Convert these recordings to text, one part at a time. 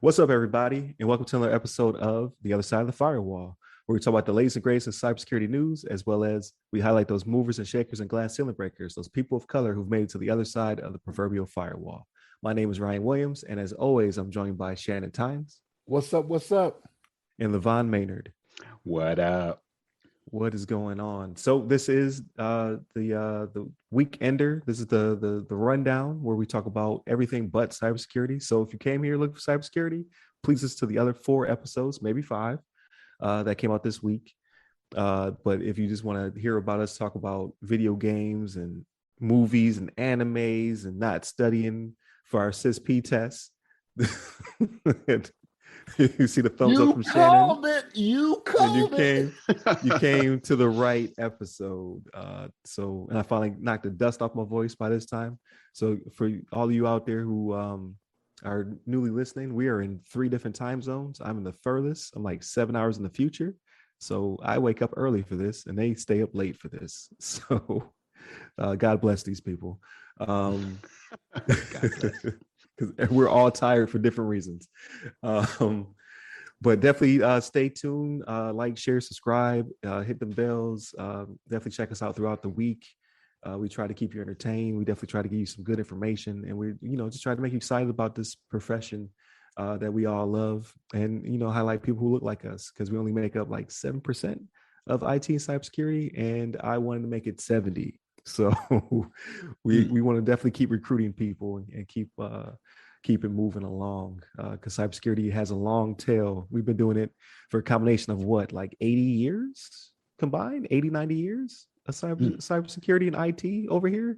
What's up, everybody, and welcome to another episode of The Other Side of the Firewall, where we talk about the latest and greatest in cybersecurity news, as well as we highlight those movers and shakers and glass ceiling breakers, those people of color who've made it to the other side of the proverbial firewall. My name is Ryan Williams, and as always, I'm joined by Shannon Tynes. What's up? What's up? And LeVon What up? What is going on? So this is the week ender. This is the rundown where we talk about everything but cybersecurity. So if you came here looking for cybersecurity, please listen to the other 4 episodes, maybe 5, that came out this week. But if you just want to hear about us talk about video games and movies and animes and not studying for our CISP tests, you see the thumbs up from Shannon. You called it. You came to the right episode. And I finally knocked the dust off my voice by this time. So for all of you out there who are newly listening, we are in 3 different time zones. I'm in the furthest. I'm like 7 hours in the future. So I wake up early for this and they stay up late for this. So God bless these people. Because we're all tired for different reasons. But definitely stay tuned, like, share, subscribe, hit the bells. Definitely check us out throughout the week. We try to keep you entertained. We definitely try to give you some good information, and we, just try to make you excited about this profession that we all love, and highlight people who look like us, because we only make up like 7% of IT and cybersecurity, and I wanted to make it 70%. So we want to definitely keep recruiting people and keep it moving along, because cybersecurity has a long tail. We've been doing it for a combination of like 80 years combined, 80, 90 years of cybersecurity and IT over here,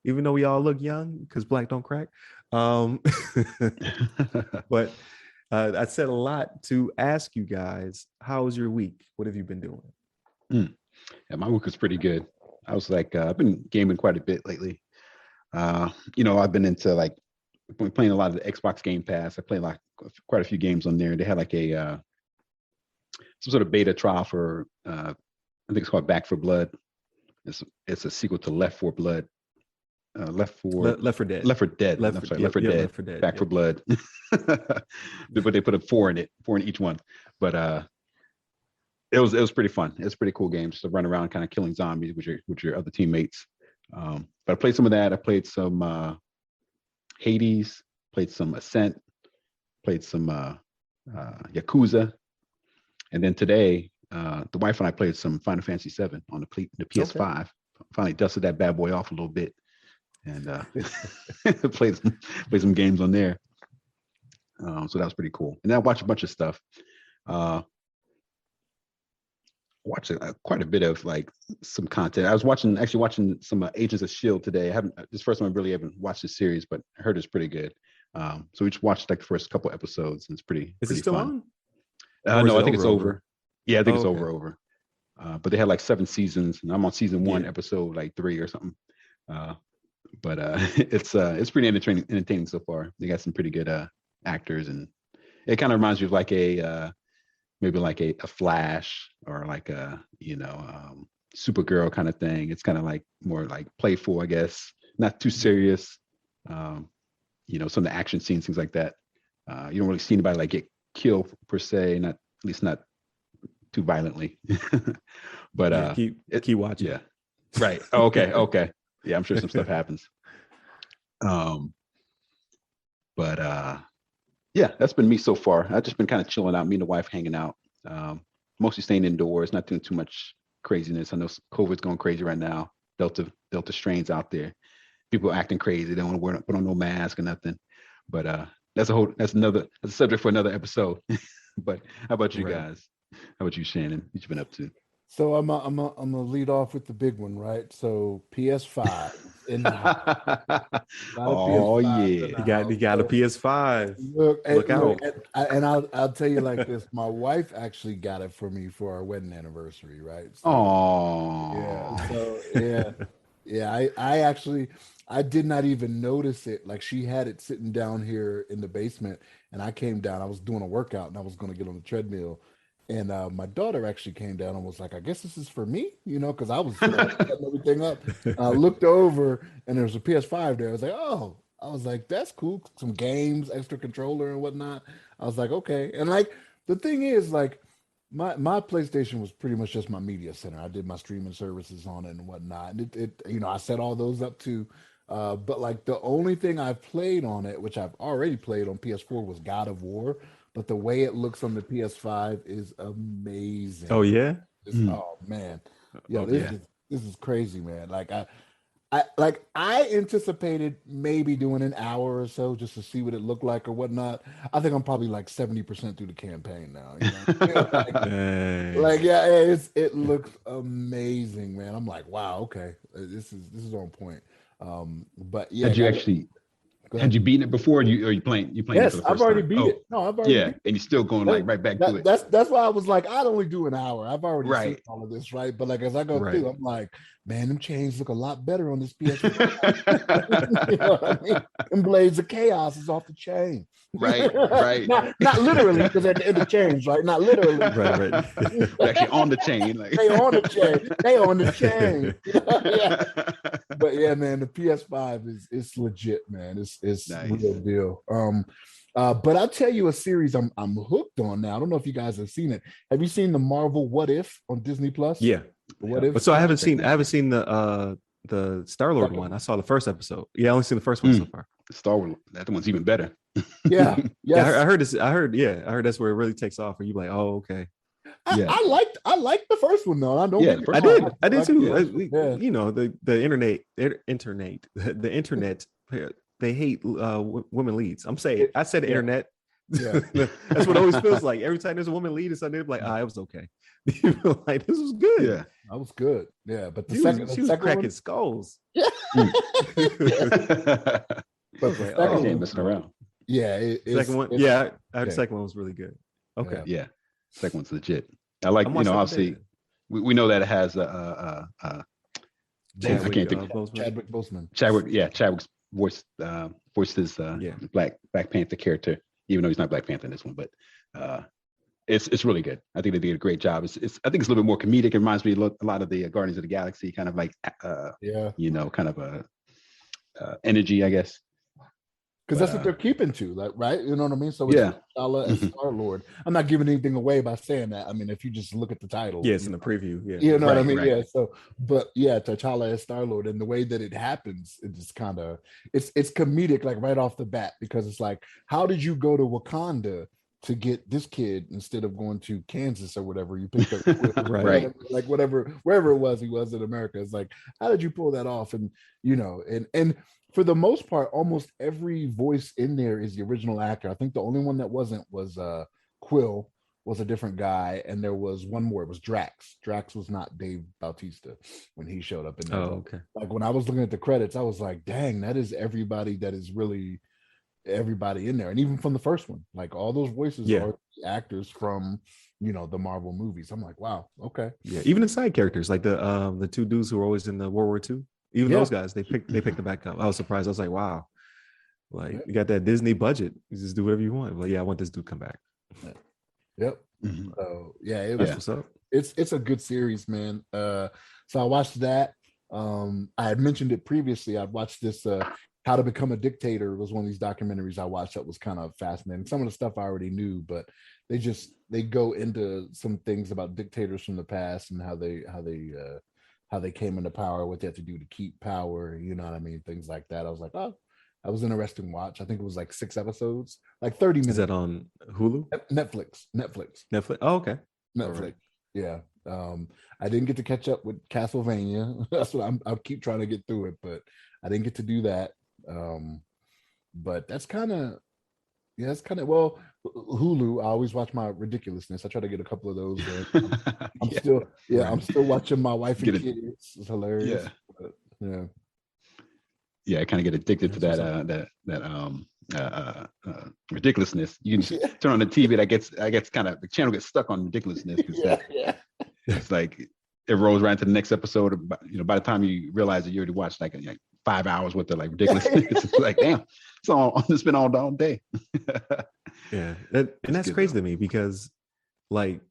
even though we all look young because black don't crack. But I said a lot to ask you guys, how was your week? What have you been doing? Yeah, my week was pretty good. I was like, I've been gaming quite a bit lately. I've been into playing a lot of the Xbox Game Pass. I played quite a few games on there. They had like some sort of beta trial for I think it's called Back for Blood. It's a sequel to Left 4 Blood. Left 4 Dead. Left 4 Dead. Back for Blood. But they put a 4 in each one. But it was pretty fun. It's a pretty cool game, just to run around kind of killing zombies with your other teammates. But I played some of that. I played some Hades, played some Ascent, played some Yakuza, and then today the wife and I played some Final Fantasy VII on the PS5. Okay. Finally dusted that bad boy off a little bit, and played some games on there. So that was pretty cool. And then I watched a bunch of stuff. Watched quite a bit of some content. I was watching some Agents of S.H.I.E.L.D. today. I haven't, this first time I really haven't watched the series, but I heard it's pretty good. So we just watched the first couple episodes, and it's pretty Is it still fun. On? No, I think it's over. Yeah, I think it's over. But they had 7 seasons, and I'm on season 1, episode 3 or something. But it's pretty entertaining so far. They got some pretty good actors, and it kind of reminds you of maybe a Flash or a Supergirl kind of thing. It's kind of more playful, I guess, not too serious. Some of the action scenes, things like that. You don't really see anybody get killed per se, at least not too violently. But keep watching. Yeah, right. Oh, okay. Yeah, I'm sure some stuff happens. Yeah, that's been me so far. I've just been kind of chilling out, me and the wife hanging out, mostly staying indoors, not doing too much craziness. I know COVID's going crazy right now. Delta strains out there. People acting crazy. They don't want to put on no mask or nothing. But that's a subject for another episode. But how about you guys? How about you, Shannon? What you been up to? So I'm gonna lead off with the big one, right? So PS5 in the house. Oh yeah, you got a PS5. Look out! And I'll tell you like this: my wife actually got it for me for our wedding anniversary, right? Oh yeah. I did not even notice it. She had it sitting down here in the basement, and I came down. I was doing a workout, and I was going to get on the treadmill. And my daughter actually came down and was like, I guess this is for me, because I was setting everything up. I looked over and there was a PS5 there. I was like, oh, I was like, that's cool. Some games, extra controller and whatnot. I was like, okay. And like, the thing is, like, my PlayStation was pretty much just my media center. I did my streaming services on it and whatnot. And I set all those up too. But like the only thing I've played on it, which I've already played on PS4, was God of War. But the way it looks on the PS5 is amazing. Oh yeah. Oh man, yo, Oh, yeah. this is crazy, man. Like I anticipated maybe doing an hour or so just to see what it looked like or whatnot. I think I'm probably like 70% through the campaign now. Like yeah, it looks amazing, man. I'm like, wow, okay, this is on point. But yeah, had you beaten it before? Or you playing? You playing? Yes, it for the first I've already time? beat it. No, I've already beat it. And you're still going like right back to it. That's why I was like, I'd only do an hour. I've already Right. seen all of this, right? But like as I go Right. through, I'm like, man, them chains look a lot better on this PS4. You know what I mean? Them blades of chaos is off the chain. Right. not literally, because at the end of chains, right? Not literally. Right. Actually on the chain. Like. They on the chain. They on the chain. Yeah. But yeah, man, the PS5 is legit, man. It's Nice. real deal. But I'll tell you a series I'm hooked on now. I don't know if you guys have seen it. Have you seen the Marvel What If on Disney Plus? Yeah. What If? But so I haven't seen the Star-Lord one. I saw the first episode. Yeah, I only seen the first one so far. Star Wars, that one's even better. Yeah. Yes. Yeah, I heard this. I heard that's where it really takes off. Where you like, oh, okay. Yeah. I liked the first one though. I don't. Yeah, I did too. Yeah. You know, the internet, the internet. They hate women leads. I said internet. Yeah. That's what it always feels like. Every time there's a woman lead or something, they're like, it was okay. Like this was good. Yeah. That was good. Yeah, but She was cracking skulls. Yeah. But Okay, the second Ain't one, messing around. yeah, second one, I heard the second one was really good. Okay. Yeah. Second one's legit. I like, obviously we know that it has I can't think. Chadwick Boseman. Chadwick's voiced his Black Panther character, even though he's not Black Panther in this one, but it's really good. I think they did a great job. I think it's a little bit more comedic. It reminds me a lot of the Guardians of the Galaxy kind of like kind of a energy, I guess. Because that's what they're keeping to, like, right? You know what I mean? So it's T'Challa as Star-Lord. I'm not giving anything away by saying that. I mean, if you just look at the title. Yes, in the preview. Yeah. You know what I mean? Right. Yeah. So, but yeah, T'Challa as Star-Lord, and the way that it happens, it just kind of it's comedic, like right off the bat, because it's like, how did you go to Wakanda to get this kid instead of going to Kansas or whatever you picked up? Right. Like whatever, wherever it was, he was in America. It's like, how did you pull that off? And and for the most part, almost every voice in there is the original actor. I think the only one that wasn't was Quill, was a different guy, and there was one more. It was Drax. Drax was not Dave Bautista when he showed up in there. Oh, okay. Like when I was looking at the credits, I was like, dang, that is everybody that is really everybody in there. And even from the first one, like all those voices are actors from the Marvel movies. I'm like, wow, okay. Yeah, even the side characters, like the two dudes who were always in the World War II. Even those guys, they picked them back up. I was surprised. I was like, wow, like you got that Disney budget. You just do whatever you want. Like, I want this dude to come back. Yep. Mm-hmm. So it what's up. It's a good series, man. So I watched that. I had mentioned it previously. I'd watched this How to Become a Dictator. It was one of these documentaries I watched that was kind of fascinating. Some of the stuff I already knew, but they go into some things about dictators from the past and how they came into power, what they had to do to keep power, you know what I mean? Things like that. I was like, oh, that was an interesting watch. I think it was like 6 episodes, like 30 minutes. Is that on Hulu? Netflix. Oh, okay. Netflix. Right. Yeah. I didn't get to catch up with Castlevania. That's what I'll keep trying to get through it, but I didn't get to do that. But that's kind of well, Hulu. I always watch my ridiculousness. I try to get a couple of those. I'm still watching My Wife and Kids. It's hilarious. I kind of get addicted to that ridiculousness. You can just turn on the TV. I gets kind of, the channel gets stuck on ridiculousness. It's like it rolls right into the next episode. By the time you realize that you already watched like 5 hours worth of like ridiculousness, it's like, damn, it's been all day. And that's crazy to me because like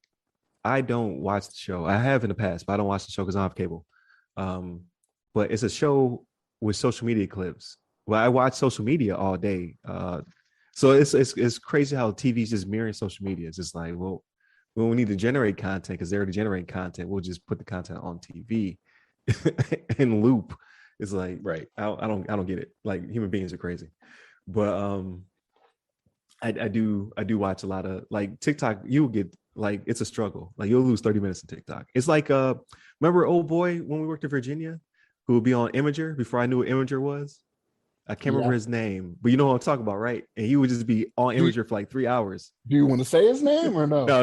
I don't watch the show. I have in the past, but I don't watch the show because I don't have cable. Um, but it's a show with social media clips. Well, I watch social media all day. So it's crazy how TV's just mirroring social media. It's just like, well, when we need to generate content because they're already generating content, we'll just put the content on TV in loop. It's like, Right. I don't get it. Like human beings are crazy. But I do watch a lot of like TikTok. You'll get like it's a struggle. Like you'll lose 30 minutes in TikTok. It's like remember old boy when we worked in Virginia who would be on Imager before I knew what Imager was? I can't remember his name, but you know what I'm talking about, right? And he would just be on Imager for like 3 hours. Do you want to say his name or no? No.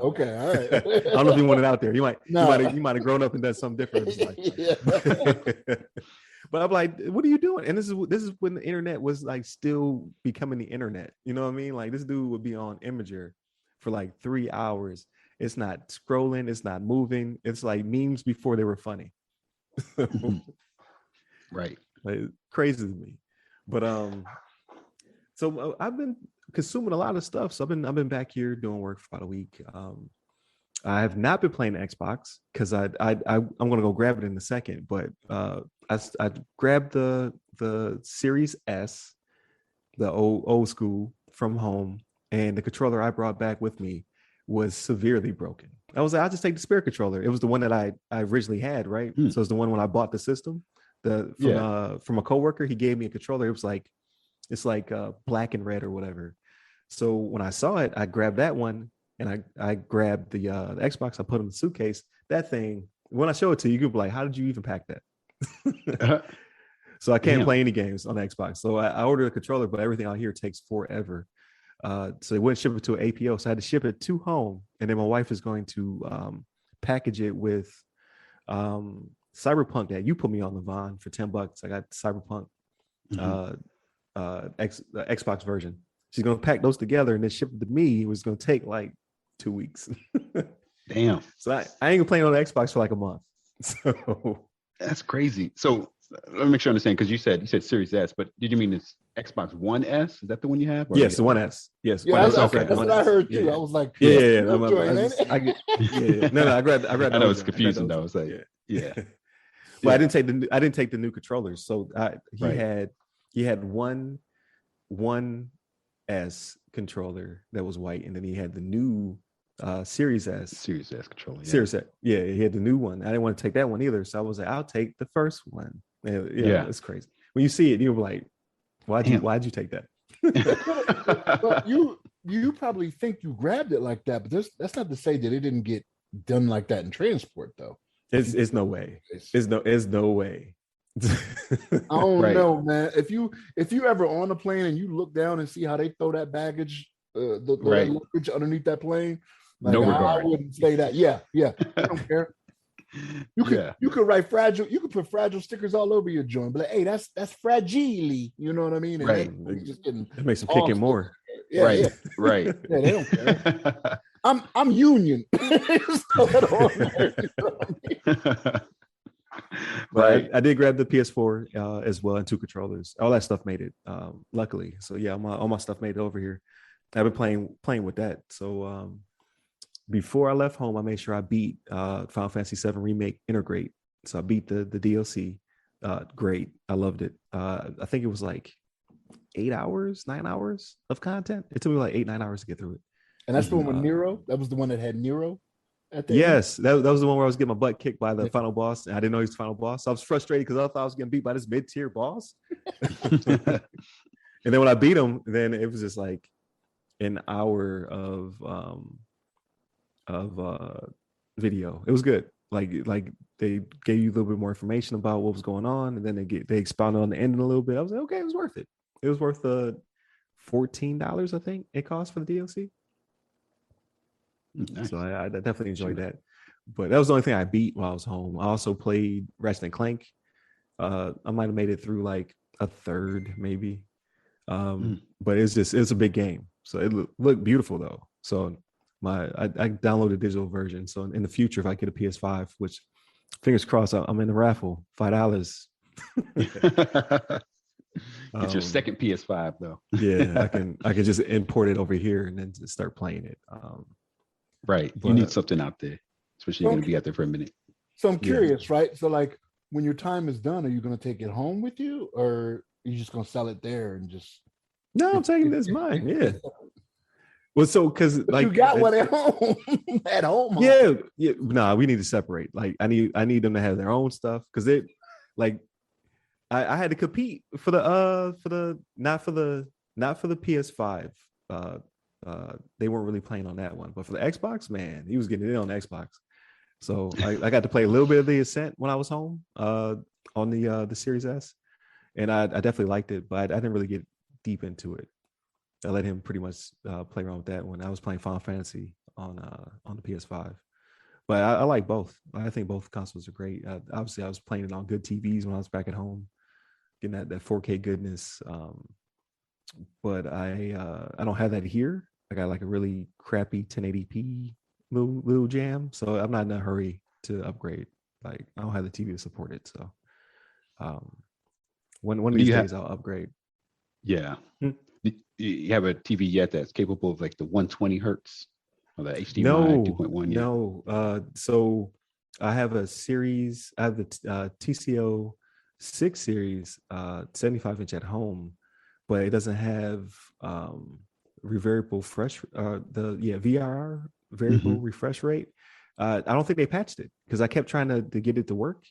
Okay, all right. I don't know if you want it out there. You might have grown up and done something different. But I'm like, what are you doing? And this is when the internet was like still becoming the internet. You know what I mean? Like this dude would be on Imager for like 3 hours. It's not scrolling. It's not moving. It's like memes before they were funny. Right. Like, crazy to me. But so I've been consuming a lot of stuff. So I've been back here doing work for about a week. I have not been playing Xbox because I'm gonna go grab it in a second. But I grabbed the Series S, the old school from home, and the controller I brought back with me was severely broken. I was like, I'll just take the spare controller. It was the one that I originally had, right? So it's the one when I bought the system. From a coworker, he gave me a controller. It's like black and red or whatever. So when I saw it, I grabbed that one and I grabbed the Xbox. I put it in the suitcase. That thing, when I show it to you, you could be like, how did you even pack that? So I can't play any games on Xbox. So I ordered a controller, but everything out here takes forever. So they wouldn't ship it to an APO. So I had to ship it to home. And then my wife is going to package it with Cyberpunk that you put me on, LeVon, for $10. I got Cyberpunk the Xbox version. She's gonna pack those together and then ship it to me. It was gonna take like 2 weeks. Damn. So I ain't gonna play on the Xbox for like a month. So that's crazy. So let me make sure I understand because you said Series S, but did you mean this Xbox One S? Is that the one you have? Yes, the One S. Yes. Yeah, that's what I heard too. I was like, yeah. No, I grabbed. I know it's confusing though. It's like, yeah. Well, I didn't take the new controllers. So he had one S controller that was white, and then he had the new Series S controller. Yeah. Series S. Yeah, he had the new one. I didn't want to take that one either, so I was like, I'll take the first one. Yeah, it's crazy. When you see it, you're like, why'd you take that? But you probably think you grabbed it like that, but that's not to say that it didn't get done like that in transport, though. It's no way. It's no way. I don't know, man. If you ever on a plane and you look down and see how they throw that baggage, the luggage underneath that plane, like, no regard. I wouldn't say that. Yeah. I don't care. You could write fragile. You could put fragile stickers all over your joint, but like, hey, that's fragile. You know what I mean? And right. It makes them kick in more. Yeah, right. Yeah, they don't care. I'm union. But I did grab the PS4 as well and 2 controllers. All that stuff made it, luckily. So yeah, all my stuff made it over here. I've been playing with that. So before I left home, I made sure I beat Final Fantasy VII Remake Integrate. So I beat the DLC. Great, I loved it. I think it was like 9 hours of content. It took me like 8-9 hours to get through it. And that's the one with Nero. That was the one that had Nero. Yes, that was the one where I was getting my butt kicked by the final boss, and I didn't know he was the final boss. So I was frustrated because I thought I was getting beat by this mid-tier boss. And then when I beat him, then it was just like an hour of video. It was good. Like they gave you a little bit more information about what was going on, and then they expounded on the ending a little bit. I was like, okay, it was worth it. It was worth the $14, I think it cost for the DLC. Nice. So I definitely enjoyed that. But that was the only thing I beat while I was home. I also played Ratchet and Clank. I might have made it through like a third, maybe. But it's a big game. So it looked beautiful though. So I downloaded a digital version. So in the future, if I get a PS5, which fingers crossed, I'm in the raffle, $5. It's your second PS5 though. Yeah, I can just import it over here and then just start playing it. Right. You need But something out there, especially you're So, going to be out there for a minute. so I'm yeah, curious, right? So like when your time is done, are you going to take it home with you, or are you just going to sell it there and just? no, I'm taking this mine. Yeah. Well, so because But you like got one at home. At home. yeah, yeah, nah, we need to separate. Like I need them to have their own stuff because it like I had to compete for the not for the PS5. Uh they weren't really playing on that one, but for the Xbox, man, he was getting it on the Xbox. So I got to play a little bit of the Ascent when I was home on the Series S, and I definitely liked it, but I didn't really get deep into it. I let him pretty much play around with that when I was playing Final Fantasy on the PS5. But I like both. I think both consoles are great. Obviously, I was playing it on good TVs when I was back at home, getting that 4K goodness. But I don't have that here. I got like a really crappy 1080p little jam, so I'm not in a hurry to upgrade. Like I don't have the TV to support it. So one of Do these you days have? I'll upgrade. Yeah. Hmm. You have a TV yet that's capable of like the 120 hertz or the HDMI No, 2.1 yet? no. So I have a series. I have the TCO 6 series, 75-inch at home, but it doesn't have variable fresh. VRR variable Mm-hmm. refresh rate. I don't think they patched it because I kept trying to get it to work.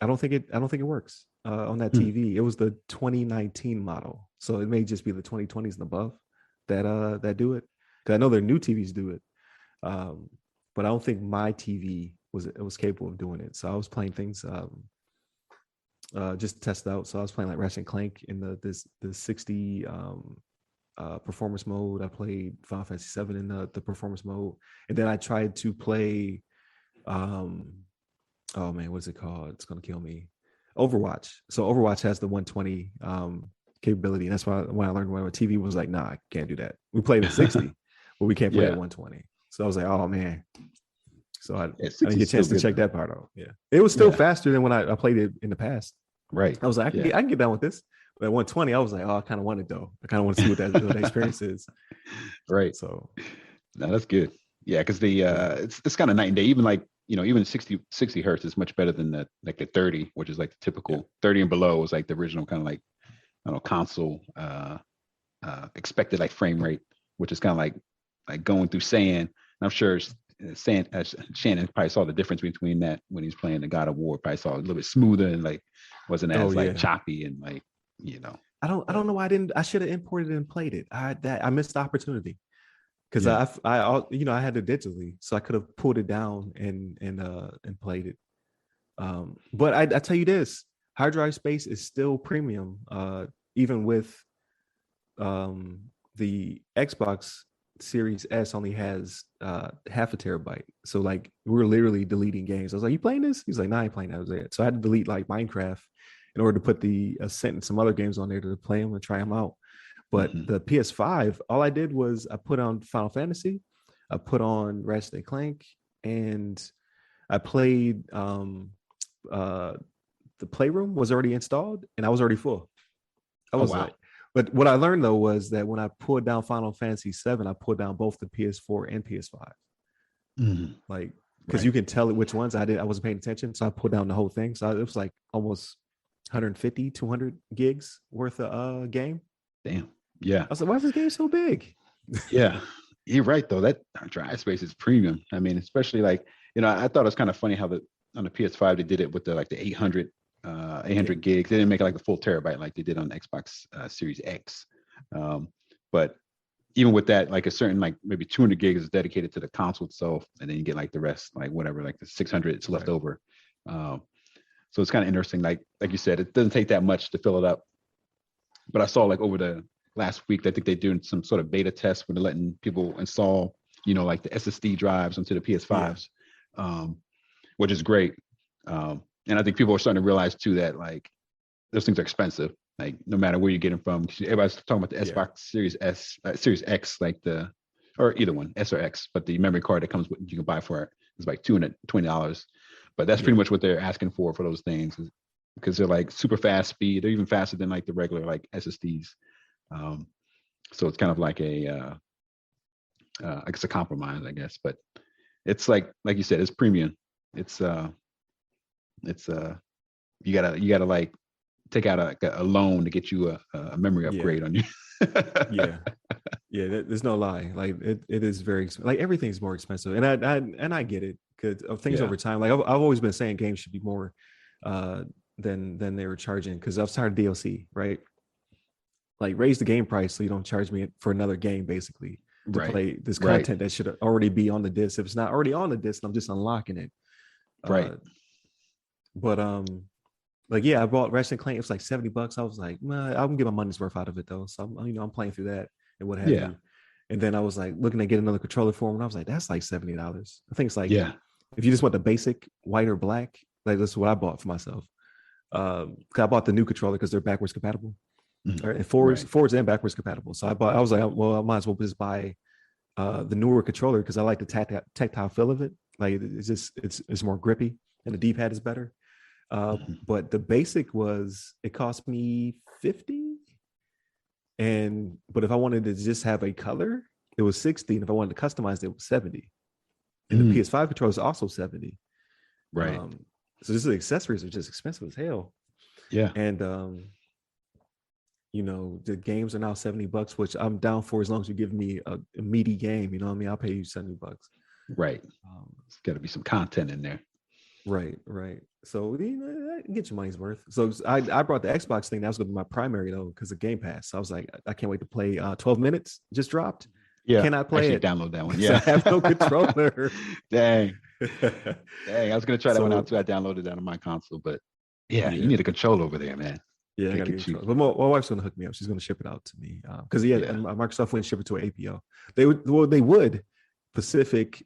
I don't think it works on that Hmm. TV. It was the 2019 model, so it may just be the 2020s and above that do it. Because I know their new TVs do it, but I don't think my TV was capable of doing it. So I was playing things just to test out. So I was playing like Ratchet and Clank in the 60 performance mode. I played Final Fantasy 7 in the performance mode, and then I tried to play. Oh man, what's it called? It's gonna kill me. Overwatch. So Overwatch has the 120 capability. And that's why when I learned when my TV was like, nah, I can't do that. We played at 60, but we can't play at Yeah. 120. So I was like, oh man. So I Yeah, didn't 60 get is a still chance to good check though. that part out. Yeah. It was still Yeah. faster than when I played it in the past. Right. I was like, Yeah. I can get down with this. But at 120, I was like, oh, I kind of want it though. I kind of want to see what that experience is. Right. So No, that's good. Yeah, because the yeah. it's kind of night and day. Even like even 60 hertz is much better than the 30, which is like the Yeah. typical 30 and below is like the original kind of like I don't know console expected like frame rate, which is kind of like going through sand. And I'm sure Shannon probably saw the difference between that when he's playing the God of War. Probably saw a little bit smoother and like wasn't Oh as like yeah. choppy and like you know. I But don't know why I should have imported and played it. I missed the opportunity. Because yeah, I had it digitally, so I could have pulled it down and played it. But I tell you this, hard drive space is still premium, even with the Xbox Series S only has half a terabyte. So like we're literally deleting games. I was like, "You playing this?" He's like, "Nah, I ain't playing that." I was like, so I had to delete like Minecraft in order to put the Ascent and some other games on there to play them and try them out. But mm-hmm. the PS5, all I did was I put on Final Fantasy, I put on Ratchet and Clank, and I played the Playroom was already installed and I was already full. I Oh was wow, like, but what I learned though was that when I pulled down Final Fantasy 7, I pulled down both the PS4 and PS5. mm-hmm. Like, because Right. you can tell it which ones I wasn't paying attention. So I pulled down the whole thing. So it was like almost 150, 200 gigs worth of game. Damn. Yeah. I was like, why is this game so big? Yeah, you're right though. That drive space is premium. I mean, especially like I thought it was kind of funny how on the PS5 they did it with the like the 800 Yeah. gigs. They didn't make it like a full terabyte like they did on the Xbox Series X. But even with that, like a certain like maybe 200 gigs is dedicated to the console itself, and then you get like the rest, like whatever, like the 600 is left Right. over. So it's kind of interesting. Like you said, it doesn't take that much to fill it up. But I saw like over the last week, I think they're doing some sort of beta test where they're letting people install, like the SSD drives onto the Yeah. PS5s, which is great. And I think people are starting to realize too that like those things are expensive. Like no matter where you get them from, everybody's talking about the Yeah. Xbox Series X, like or either one, S or X, but the memory card that comes with you can buy for it is like $220. But that's Yeah. pretty much what they're asking for those things because they're like super fast speed. They're even faster than like the regular like SSDs. So it's kind of like I guess a compromise, I guess. But It's like you said, it's premium. It's you gotta like take out a loan to get you a memory Yeah, upgrade on you. yeah, yeah. There's no lie. Like it is very like everything's more expensive, and I get it because of things Yeah. over time. Like I've always been saying, games should be more uh than they were charging because I was tired of DLC, right? Like raise the game price so you don't charge me for another game basically to Right. play this Right. content that should already be on the disc. If it's not already on the disc, I'm just unlocking it. Right. But like yeah, I bought Ratchet and Clank. It was like $70. I was like, nah, I'm gonna get my money's worth out of it though. So I'm playing through that and what have Yeah. you. And then I was like looking to get another controller for him, and I was like, that's like $70. I think it's like Yeah. if you just want the basic white or black, like that's what I bought for myself. I bought the new controller because they're backwards compatible. And forwards and backwards compatible. So I was like, well, I might as well just buy the newer controller because I like the tactile feel of it. Like it's more grippy and the D-pad is better. But the basic it cost me 50. But if I wanted to just have a color, it was 60. And if I wanted to customize it was 70. And the PS5 controller is also 70. Right. So just the accessories are just expensive as hell. Yeah. And the games are now $70, which I'm down for as long as you give me a meaty game. You know what I mean? I'll pay you $70. Right. It's got to be some content in there. Right. So get your money's worth. So I brought the Xbox thing. That was going to be my primary though, because of Game Pass. So I was like, I can't wait to play. 12 minutes just dropped. Yeah. Cannot play it. Download that one. Yeah. I have no controller. Dang. I was gonna try that one out too. I downloaded that on my console, but yeah, you need a controller over there, man. Yeah, I gotta get it. But my wife's gonna hook me up. She's gonna ship it out to me because and Microsoft wouldn't ship it to an APO. They would Pacific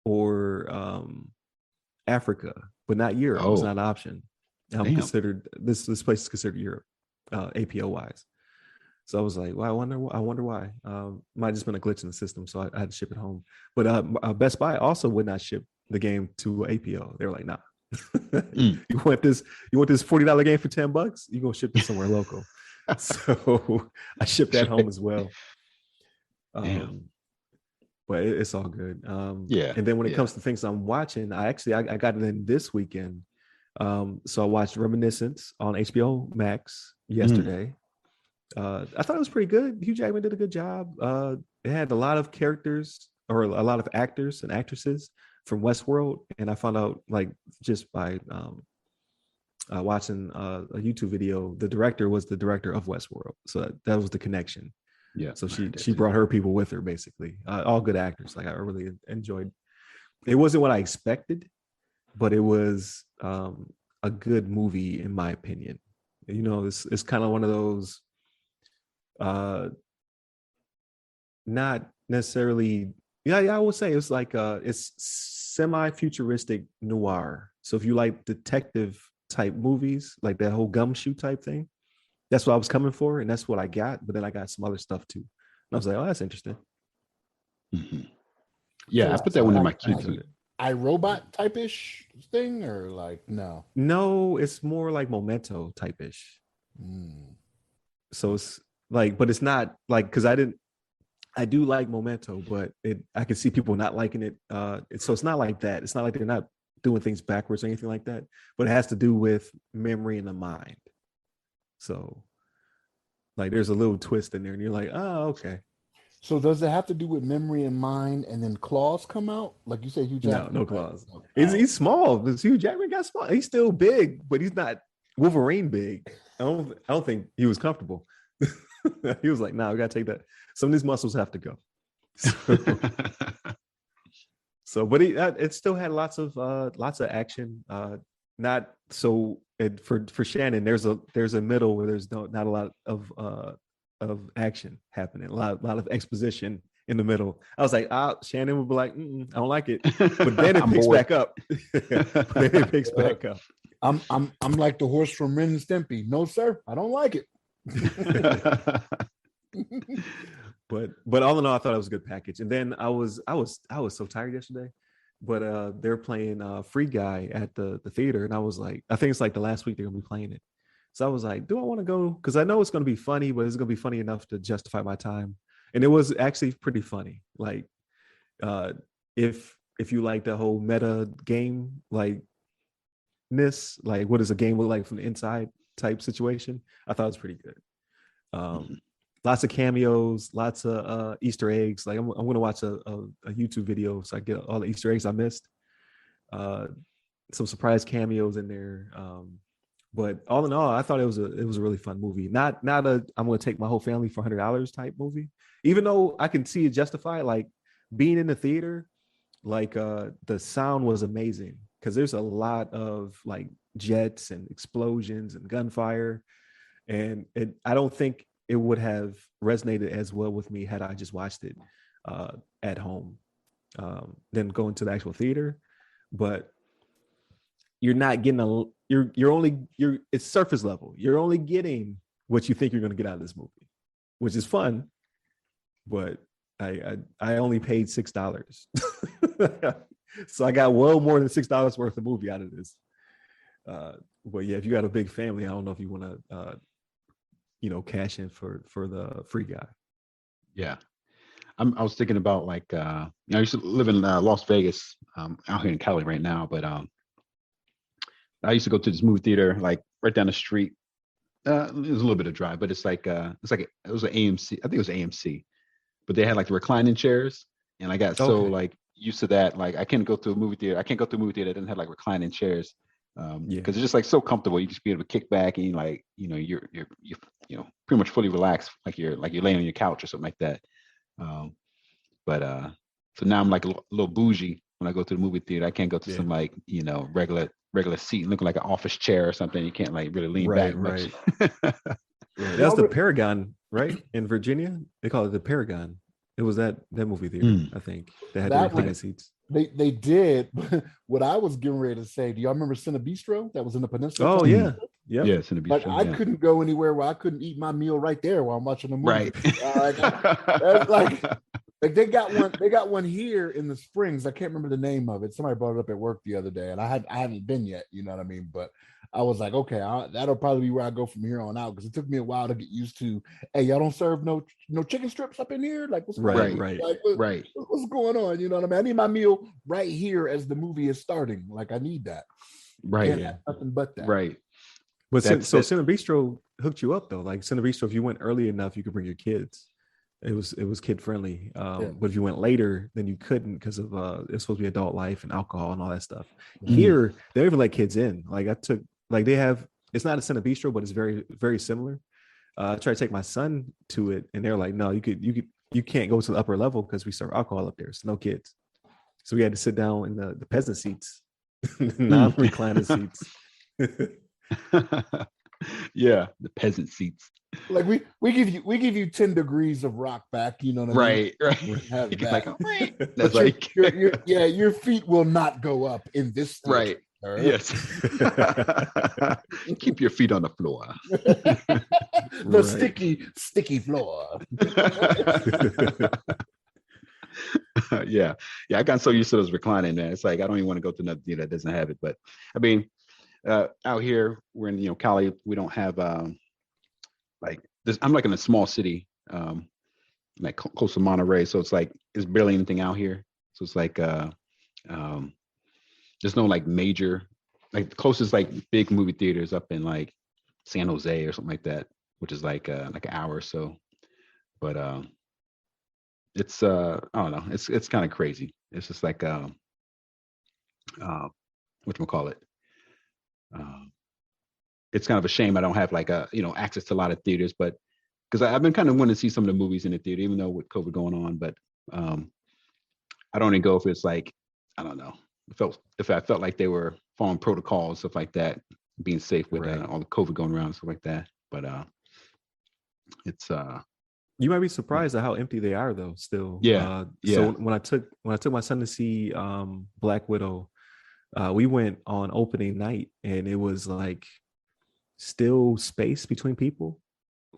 or Africa, but not Europe. It's not an option. I'm considered this place is considered Europe, APO wise. So I was like, well, I wonder why. Might have just been a glitch in the system, so I had to ship it home. But Best Buy also would not ship the game to APO. They were like, nah. You want this $40 game for $10? You're gonna ship it somewhere local. So I shipped that home as well. But it's all good. And then when it comes to things I'm watching, I got it in this weekend. So I watched Reminiscence on HBO Max yesterday. I thought it was pretty good. Hugh Jackman did a good job. It had a lot of characters or a lot of actors and actresses from Westworld, and I found out like just by watching a YouTube video, the director was the director of Westworld, so that was the connection. Yeah. So she brought her people with her, basically. All good actors. Like I really enjoyed. It wasn't what I expected, but it was a good movie in my opinion. It's kind of one of those. Not necessarily. Yeah, I would say it's like it's semi-futuristic noir. So if you like detective type movies, like that whole gumshoe type thing, that's what I was coming for, and that's what I got. But then I got some other stuff too. And I was like, oh, that's interesting. Mm-hmm. Yeah, I put that one in my queue too. iRobot type-ish thing, or like no? No, it's more like Memento type-ish. So it's like, but it's not like because I do like Memento, but I can see people not liking it. So it's not like that. It's not like they're not doing things backwards or anything like that, but it has to do with memory in the mind. So like there's a little twist in there and you're like, oh, okay. So does it have to do with memory in mind and then claws come out? Like you said, Hugh Jackman. No claws. He's small. Hugh Jackman got small. He's still big, but he's not Wolverine big. I don't think he was comfortable. He was like, nah, we gotta take that. Some of these muscles have to go. But it still had lots of action. Not so for Shannon. There's a middle where there's not a lot of action happening. A lot of exposition in the middle. I was like, Shannon would be like, I don't like it, but then it picks back up. I'm like the horse from Ren and Stimpy. No, sir, I don't like it. But all in all, I thought it was a good package. And then I was so tired yesterday, but they're playing Free Guy at the theater, and I was like, I think it's like the last week they're gonna be playing it. So I was like, do I want to go? Because I know it's gonna be funny, but it's gonna be funny enough to justify my time. And it was actually pretty funny. Like if if you like the whole meta game like like what does a game look like from the inside type situation, I thought it was pretty good. Lots of cameos, lots of Easter eggs. Like I'm gonna watch a YouTube video so I get all the Easter eggs I missed. Some surprise cameos in there. But all in all, I thought it was a really fun movie. Not a I'm gonna take my whole family for $100 type movie. Even though I can see it justified, like being in the theater, like the sound was amazing because there's a lot of like jets and explosions and gunfire, and I don't think it would have resonated as well with me had I just watched it at home than going to the actual theater. But you're not getting it's surface level. You're only getting what you think you're going to get out of this movie, which is fun. But I only paid $6, so I got well more than $6 worth of movie out of this. But yeah, if you got a big family, I don't know if you want to cash in for the Free Guy. Yeah. I was thinking about like I used to live in Las Vegas, out here in Cali right now, but I used to go to this movie theater like right down the street. It was a little bit of drive, but it was an AMC. I think it was AMC, but they had like the reclining chairs, and I got so like used to that. Like I can't go to a movie theater. I can't go to a movie theater that doesn't have like reclining chairs. Because it's just like so comfortable. You just be able to kick back and like you're pretty much fully relaxed, like you're laying on your couch or something like that. So now I'm like a little bougie when I go to the movie theater. I can't go to some like regular seat looking like an office chair or something. You can't like really lean back much. That's the Paragon, right? In Virginia, they call it the Paragon. It was that movie theater, I think, that had the reclining seats. They did. What I was getting ready to say, do y'all remember Cine Bistro that was in the Peninsula? Oh yeah. Yeah, Cine Bistro. Like I couldn't go anywhere where I couldn't eat my meal right there while I'm watching the movie. Right. That's like they got one here in the Springs. I can't remember the name of it. Somebody brought it up at work the other day, and I haven't been yet. You know what I mean? But I was like, okay, that'll probably be where I go from here on out, because it took me a while to get used to. Hey, y'all don't serve no chicken strips up in here? Like what's right? Like, what's going on? You know what I mean? I need my meal right here as the movie is starting. Like I need that. Right. Can't have nothing but that. Right. But Cine Bistro hooked you up though. Like Cine Bistro, if you went early enough, you could bring your kids. It was kid friendly. But if you went later, then you couldn't because of it's supposed to be adult life and alcohol and all that stuff. Here, they don't even let kids in. Like they have. It's not a Cine Bistro, but it's very very similar. I tried to take my son to it, and they're like, "No, you can't go to the upper level because we serve alcohol up there. So no kids." So we had to sit down in the peasant seats, non-recliner seats. Yeah, the peasant seats. Like we give you 10 degrees of rock back, you know what I mean? Right. Have that. Like, that's like your feet will not go up in this stage. Right. Yes. Keep your feet on the floor. Sticky floor. Yeah. I got so used to those reclining, man. It's like I don't even want to go to another theater that doesn't have it. But I mean, out here we're in Cali, we don't have like this. I'm like in a small city, like close to Monterey, so it's like there's barely anything out here. So it's like there's no like major, like the closest like big movie theaters up in like San Jose or something like that, which is like an hour or so. But it's I don't know, it's kind of crazy. It's just like whatchamacallit, it's kind of a shame I don't have like access to a lot of theaters, but because I've been kind of wanting to see some of the movies in the theater, even though with COVID going on. But I don't even go if it's like, I don't know, if I felt like they were following protocols, stuff like that, being safe with all the COVID going around and stuff like that. But it's you might be surprised at how empty they are though still. So when I took my son to see Black Widow, we went on opening night and it was like still space between people.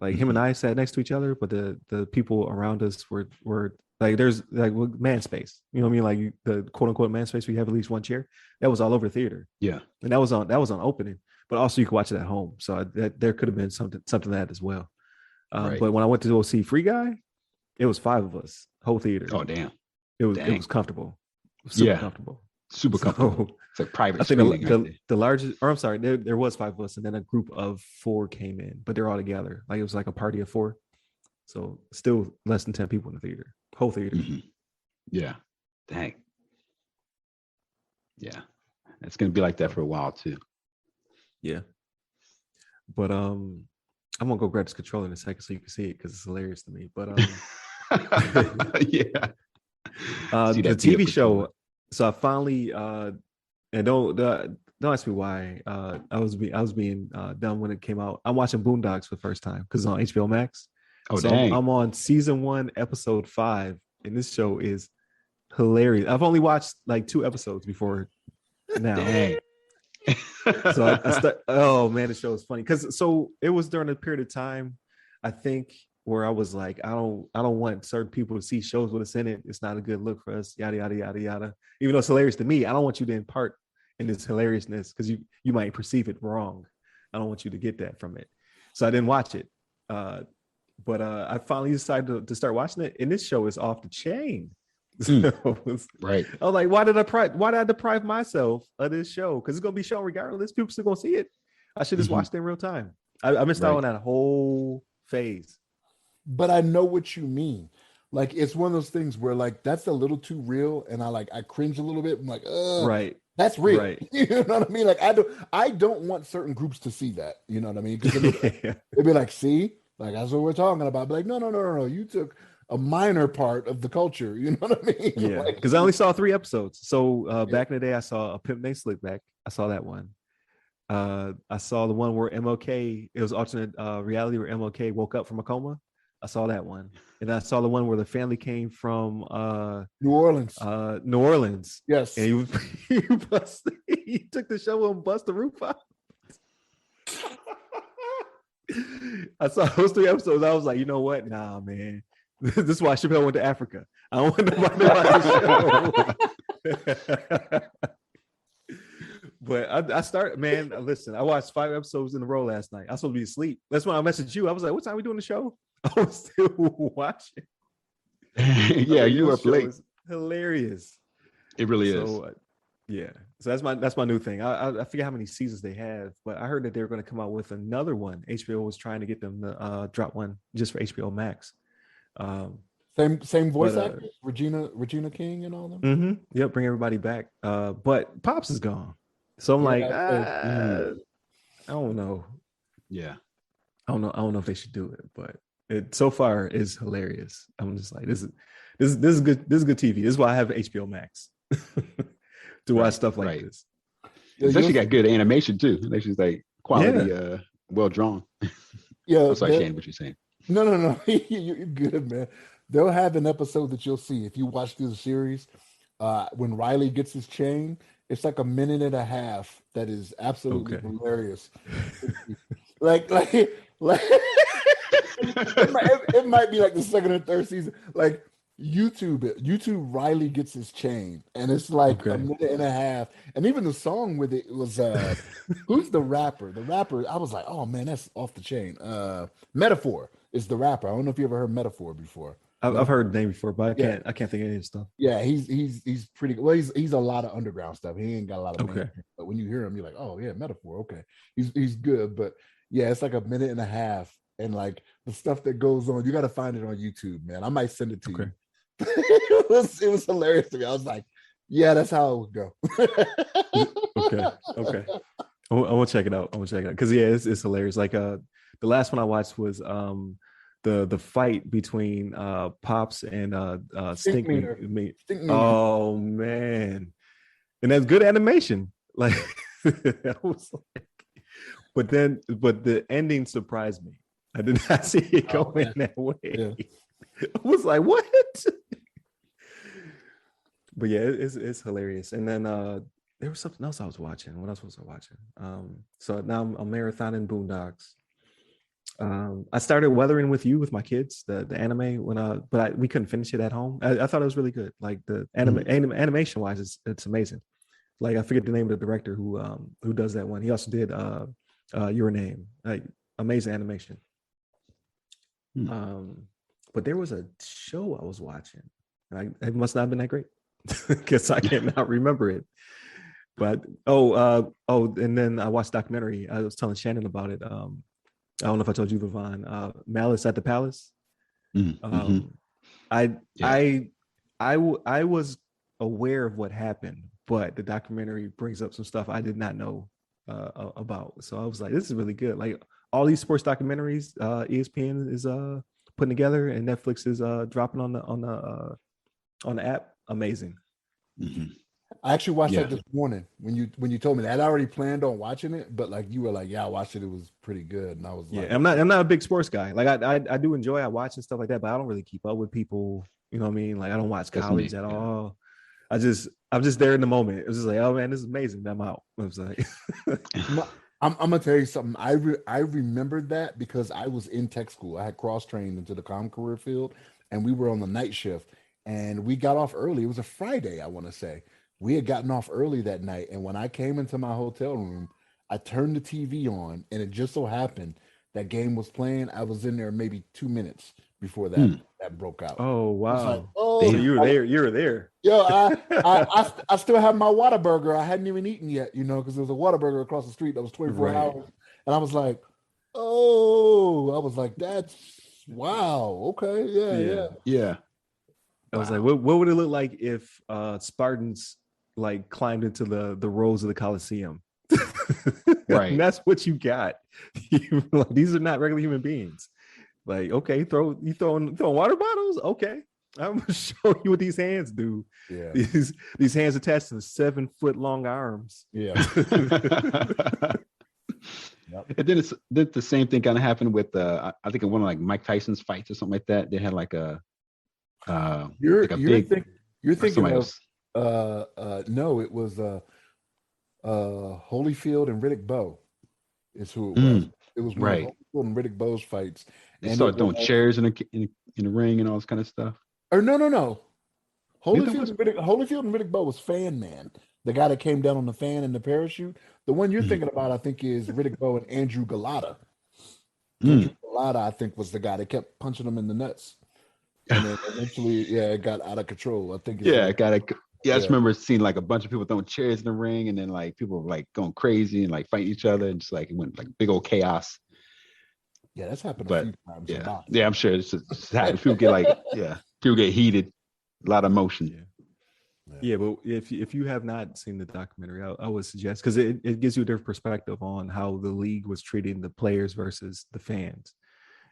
Like him and I sat next to each other, but the people around us were like, there's like man space. You know what I mean? Like the quote unquote man space where you have at least one chair. That was all over the theater. Yeah. And that was on opening, but also you could watch it at home. So there could have been something that as well. But when I went to go see Free Guy, it was 5 of us, whole theater. Oh damn. It was comfortable. super Yeah. comfortable. Super comfortable. So It's like private I think screening right there. the largest, or I'm sorry, there was 5 of us, and then a group of 4 came in, but they're all together. Like it was like a party of 4. So still less than 10 people in the theater, whole theater. Mhm. Yeah. Dang. Yeah. It's gonna be like that for a while too. Yeah. But I'm gonna go grab this controller in a second so you can see it because it's hilarious to me. But Yeah. See the that beat up TV show. controller. So I finally and don't ask me why. I was being dumb when it came out. I'm watching Boondocks for the first time because it's on HBO Max. Oh, So dang. I'm on season 1, episode 5, and this show is hilarious. I've only watched like 2 episodes before now. Dang. So I start. Oh man, the show is funny because so it was during a period of time, I think, where I was like, I don't want certain people to see shows with us in it. It's not a good look for us. Yada yada yada yada. Even though it's hilarious to me, I don't want you to impart in this hilariousness because you might perceive it wrong. I don't want you to get that from it. So I didn't watch it. But I finally decided to start watching it, and this show is off the chain. So Right. I was like, why did I deprive myself of this show? Because it's gonna be shown regardless. People still gonna see it. I should just watch it in real time. I missed out on that whole phase. But I know what you mean. Like it's one of those things where like that's a little too real, and I cringe a little bit. I'm like, Right. that's real. Right. You know what I mean? Like I don't want certain groups to see that. You know what I mean? Because it'd be like, see, like that's what we're talking about. But like, no. You took a minor part of the culture. You know what I mean? Yeah. Like, Because I only saw 3 episodes. So back in the day, I saw A Pimp Named Slickback. I saw that one. I saw the one where MLK, it was alternate reality where MLK woke up from a coma. I saw that one. And I saw the one where the family came from New Orleans. New Orleans. Yes. And he took the shovel and bust the roof out. I saw those 3 episodes. I was like, you know what? Nah, man. This is why Chappelle went to Africa. I don't want nobody to watch the show. But I started, man. Listen, I watched 5 episodes in a row last night. I was supposed to be asleep. That's when I messaged you. I was like, what time are we doing the show? I was still watching. Yeah, you were up late. Hilarious. It really is. So, yeah. So that's my new thing. I forget how many seasons they have, but I heard that they were going to come out with another one. HBO was trying to get them to drop one just for HBO Max. Same voice actors, Regina King and all them. Mm-hmm. Yep, bring everybody back. But Pops is gone, so I'm like, I don't know. Yeah, I don't know if they should do it, but it so far is hilarious. I'm just like, this is good. This is good TV. This is why I have HBO Max to watch stuff like this. It's actually got good animation too. It's just like quality, well drawn. Yeah, I'm sorry, Shane, what you're saying. No. You're good, man. They'll have an episode that you'll see if you watch through the series. When Riley gets his chain, it's like a minute and a half that is absolutely hilarious. like it might be like the second or third season. Like YouTube Riley gets his chain, and it's like a minute and a half. And even the song with it was who's the rapper? The rapper, I was like, oh man, that's off the chain. Metaphor is the rapper. I don't know if you ever heard Metaphor before. I've heard the name before, but I can't think of any of his stuff. Yeah, he's pretty well. He's a lot of underground stuff. He ain't got a lot of but when you hear him, you're like, oh yeah, Metaphor. Okay, he's good. But yeah, it's like a minute and a half, and like the stuff that goes on, you got to find it on YouTube, man. I might send it to you. It was hilarious to me. I was like, yeah, that's how it would go. Okay. I want to check it out. Because it's hilarious. Like the last one I watched was the fight between Pops and Stink Meat. Oh man, and that's good animation. Like I was like, but the ending surprised me. I did not see it going that way. Yeah. I was like, what? But yeah, it's hilarious. And then there was something else I was watching. What else was I watching? So now I'm marathoning Boondocks. I started Weathering with You with my kids, the anime we couldn't finish it at home. I thought it was really good. Like the animation wise, it's amazing. Like I forget the name of the director who does that one. He also did Your Name. Like amazing animation. But there was a show I was watching. It must not have been that great. because I cannot remember it. But and then I watched a documentary. I was telling Shannon about it. I don't know if I told you, LeVon. Malice at the Palace. Mm-hmm. I Yeah. I was aware of what happened, but the documentary brings up some stuff I did not know about. So I was like, this is really good. Like all these sports documentaries, ESPN is putting together, and Netflix is dropping on the app. Amazing. Mm-hmm. I actually watched Yeah. that this morning when you told me that. I'd already planned on watching it, but like you were like, yeah, I watched it. It was pretty good, and I was Yeah, like, I'm not a big sports guy. Like I do enjoy I watch and stuff like that, but I don't really keep up with people. You know what I mean? Like I don't watch That's college me. at Yeah. all. I'm just there in the moment. It was just like, oh man, this is amazing. I'm out. I was like, I'm gonna tell you something. I remembered that because I was in tech school. I had cross trained into the comm career field, and we were on the night shift, and we got off early. It was a Friday, I want to say. We had gotten off early that night, and when I came into my hotel room, I turned the TV on, and it just so happened that game was playing. I was in there maybe 2 minutes before that Hmm. that broke out. oh I was like, wow. So oh, Damn. you were there. You were there. yo, I still have my Whataburger. I hadn't even eaten yet, because there was a Whataburger across the street that was 24 Right. hours. And I was like, oh, I was like, that's wow. Okay, yeah. Yeah. Yeah. I was Wow. like, what would it look like if Spartans like climbed into the rows of the Colosseum? Right. And that's what you got. Like, these are not regular human beings. Like, okay, throwing water bottles. Okay, I'm gonna show you what these hands do. Yeah. These hands attached to 7-foot long arms. Yeah. And then then the same thing kind of happened with I think in one of like Mike Tyson's fights or something like that. They had like a You're big you're thinking somebody of else. no, it was Holyfield and Riddick Bowe is who it was. It was one of Right. Holyfield and Riddick Bowe's fights. They And started it throwing was, chairs in the ring and all this kind of stuff. or no. Maybe that was Holyfield and Riddick Bowe was Fan Man, the guy that came down on the fan and the parachute. The one you're Mhm. thinking about, I think, is Riddick Bowe and Andrew Galata. Mm. Andrew Galata, I think, was the guy that kept punching him in the nuts, and then eventually, yeah, it got out of control. I think. Yeah, got it. Yeah, I just Yeah. remember seeing like a bunch of people throwing chairs in the ring, and then like people were like going crazy and like fighting each other, and just like it went like big old chaos. Yeah, that's happened a But few times. yeah, I'm sure it's just happened. People get like people get heated, a lot of emotion. Yeah, but if you have not seen the documentary, I would suggest, because it gives you a different perspective on how the league was treating the players versus the fans,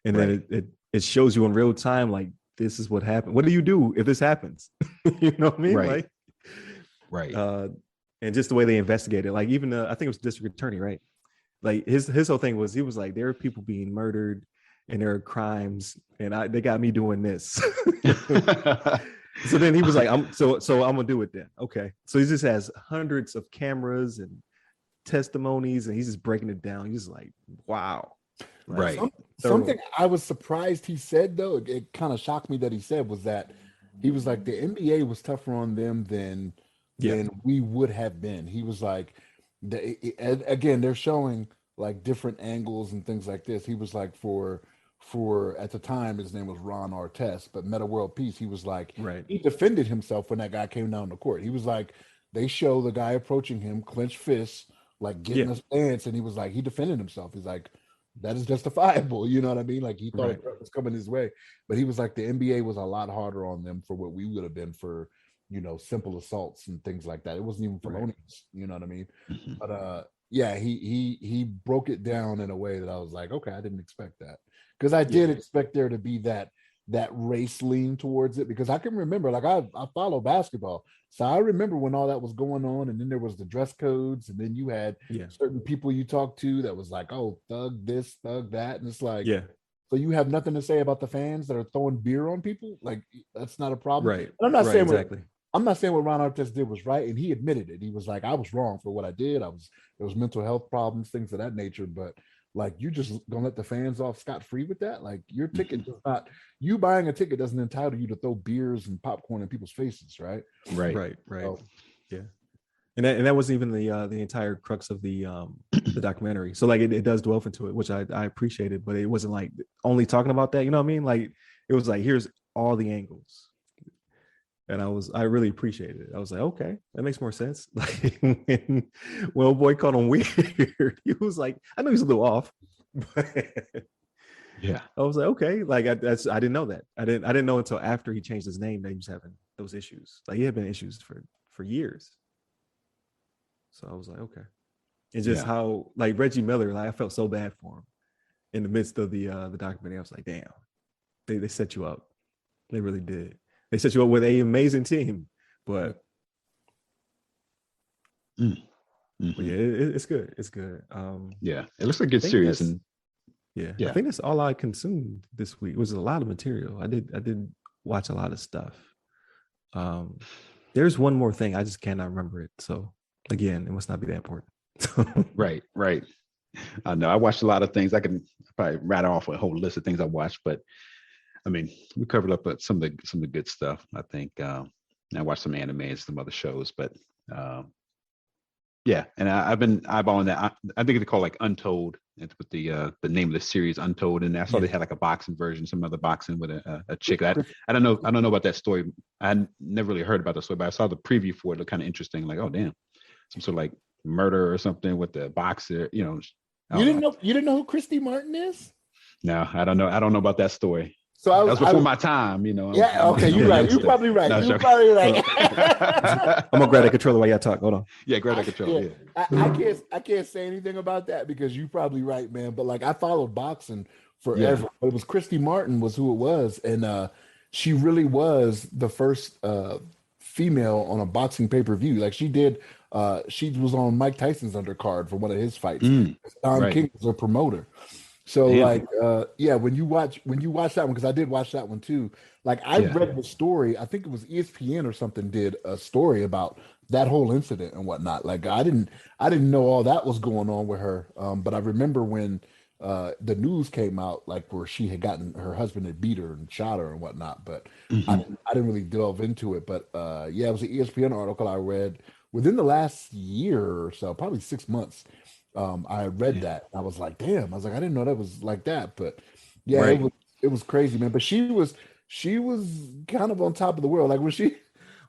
and then it shows you in real time, like, this is what happened. What do you do if this happens? You know what I mean? Right. Like, Right. and just the way they investigated, like even I think it was the district attorney, right? Like his whole thing was, he was like, there are people being murdered and there are crimes, and they got me doing this. So then he was like, I'm gonna do it then. Okay. So he just has hundreds of cameras and testimonies, and he's just breaking it down. He's like, wow. Like, Right. Something I was surprised he said, though, it kind of shocked me that he said, was that he was like, the NBA was tougher on them than we would have been. He was like, again, they're showing like different angles and things like this. He was like, for at the time, his name was Ron Artest, but Meta World Peace, he was like, right. he defended himself when that guy came down the court. He was like, they show the guy approaching him, clenched fists, like getting a stance, and he was like, he defended himself. He's like, that is justifiable. You know what I mean? Like, he thought it was coming his way, but he was like, the NBA was a lot harder on them for what we would have been for, simple assaults and things like that. It wasn't even felonious. You know what I mean? Mm-hmm. But yeah, he broke it down in a way that I was like, okay, I didn't expect that, because I did expect there to be that race lean towards it, because I can remember, like, I follow basketball, so I remember when all that was going on, and then there was the dress codes, and then you had certain people you talked to that was like, oh, thug this, thug that, and it's like, so you have nothing to say about the fans that are throwing beer on people? Like, that's not a problem, right? And I'm not saying exactly. I'm not saying what Ron Artest did was right, and he admitted it. He was like, I was wrong for what I did. There was mental health problems, things of that nature, but like, you just gonna let the fans off scot-free with that? Like, your ticket does not, you buying a ticket doesn't entitle you to throw beers and popcorn in people's faces, right? Right. So, yeah. And that wasn't even the entire crux of the documentary. So like it does delve into it, which I appreciated, but it wasn't like only talking about that. You know what I mean? Like, it was like, here's all the angles. And I really appreciated it. I was like, okay, that makes more sense. Like when old boy called him weird, he was like, I know he's a little off, but Yeah. I was like, okay, like I didn't know that. I didn't know until after he changed his name that he was having those issues. Like he had been issues for years. So I was like, okay. It's just how like Reggie Miller, like I felt so bad for him in the midst of the documentary. I was like, damn, they set you up. They really did. They set you up with an amazing team, but yeah, it's good. It's good. Yeah, it looks like a good series, and I think that's all I consumed this week. It was a lot of material. I did watch a lot of stuff. There's one more thing I just cannot remember it. So again, it must not be that important. Right. I know I watched a lot of things. I can probably rattle off a whole list of things I watched, but I mean, we covered up some of the good stuff. I think I watched some anime and some other shows, but yeah. And I've been eyeballing that. I think it's called like Untold. It's with the name of the series Untold, and I saw they had like a boxing version, some other boxing with a chick. I don't know about that story. I never really heard about the story, but I saw the preview for it. Looked kind of interesting. Like, oh damn, some sort of like murder or something with the boxer. You know, you didn't know who Christy Martin is? No, I don't know. I don't know about that story. So that was before my time, you know. Yeah, okay, you're right. You're probably right. No, you're probably right. I'm gonna grab that controller while y'all talk. Hold on. Yeah, grab that controller. Yeah. I can't say anything about that because you're probably right, man. But like I followed boxing forever. Yeah. But it was Christy Martin was who it was, and she really was the first female on a boxing pay-per-view. Like she did. She was on Mike Tyson's undercard for one of his fights. Don King was a promoter. So like when you watch that one, because I did watch that one too, like I read the story, I think it was ESPN or something did a story about that whole incident and whatnot. Like I didn't know all that was going on with her, but I remember when the news came out, like where she had gotten her husband had beat her and shot her and whatnot, but I didn't really delve into it. But it was an ESPN article I read within the last year or so, probably 6 months. I read that. I was like, damn. I was like, I didn't know that was like that. But yeah, it was crazy, man. But she was kind of on top of the world. Like when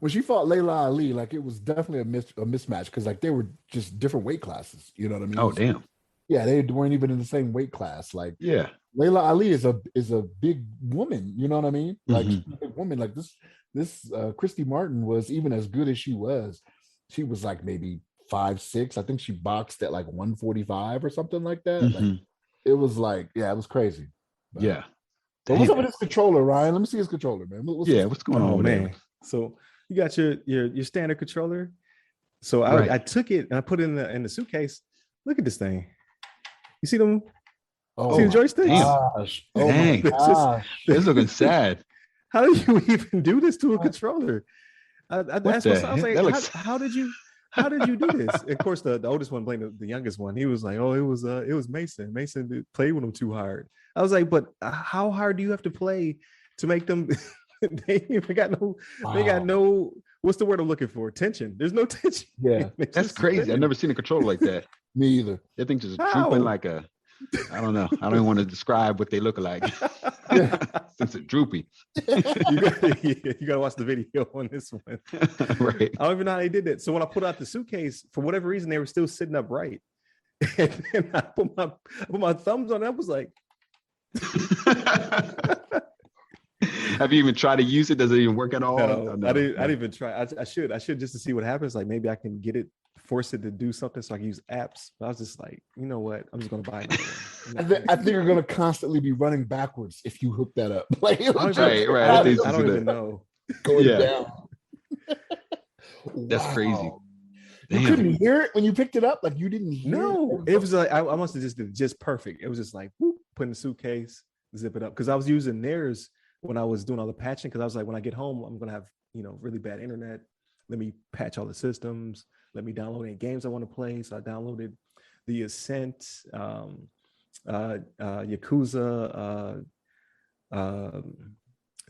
she fought Layla Ali, like it was definitely a mismatch because like they were just different weight classes. You know what I mean? Oh, damn. Yeah, they weren't even in the same weight class. Like Layla Ali is a big woman. You know what I mean? Like she's a big woman. Like this Christy Martin was, even as good as she was like maybe 5'6". I think she boxed at like 145 or something like that. Like it was like, it was crazy. But, but what's up with his controller, Ryan? Let me see his controller, man. What's going on, man? There? So you got your standard controller. So I took it and I put it in the suitcase. Look at this thing. You see them? See the joysticks? Gosh. Oh dang! It's looking sad. How do you even do this to a controller? I asked myself, I was like, how did you do this? Of course, the oldest one playing the youngest one. He was like, "Oh, it was Mason. Mason played with him too hard." I was like, "But how hard do you have to play to make them?" They got no. What's the word I'm looking for? Tension. There's no tension. Yeah, that's crazy. Tension. I've never seen a controller like that. Me either. That thing's just drooping like a. I don't know. I don't even want to describe what they look like. Since it's droopy. You gotta watch the video on this one. Right. I don't even know how they did that. So when I put out the suitcase, for whatever reason, they were still sitting upright. And then I put my thumbs on it. I was like, have you even tried to use it? Does it even work at all? No. I didn't even try. I should just to see what happens. Like maybe I can force it to do something so I can use apps. But I was just like, you know what? I'm just gonna buy it. I think you're gonna constantly be running backwards if you hook that up. Like, right. I don't even know. Going down. That's crazy. Damn. You couldn't hear it when you picked it up? Like you didn't hear it? It was like I must have just did it just perfect. It was just like whoop, put in the suitcase, zip it up. Because I was using theirs when I was doing all the patching, because I was like, when I get home, I'm gonna have really bad internet. Let me patch all the systems. Let me download any games I want to play. So I downloaded the Ascent, Yakuza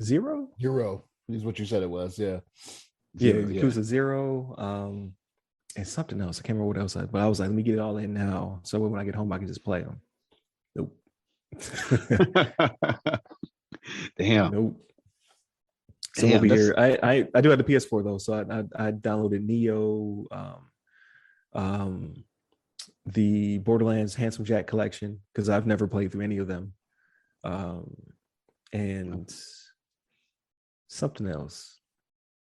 Zero. Zero is what you said it was. Yeah. Yakuza Zero. And something else. I can't remember what else. But I was like, let me get it all in now. So when I get home, I can just play them. Nope. Damn. Nope. So we'll be here. I do have the PS4 though, so I downloaded Neo, the Borderlands Handsome Jack collection because I've never played through any of them, and something else.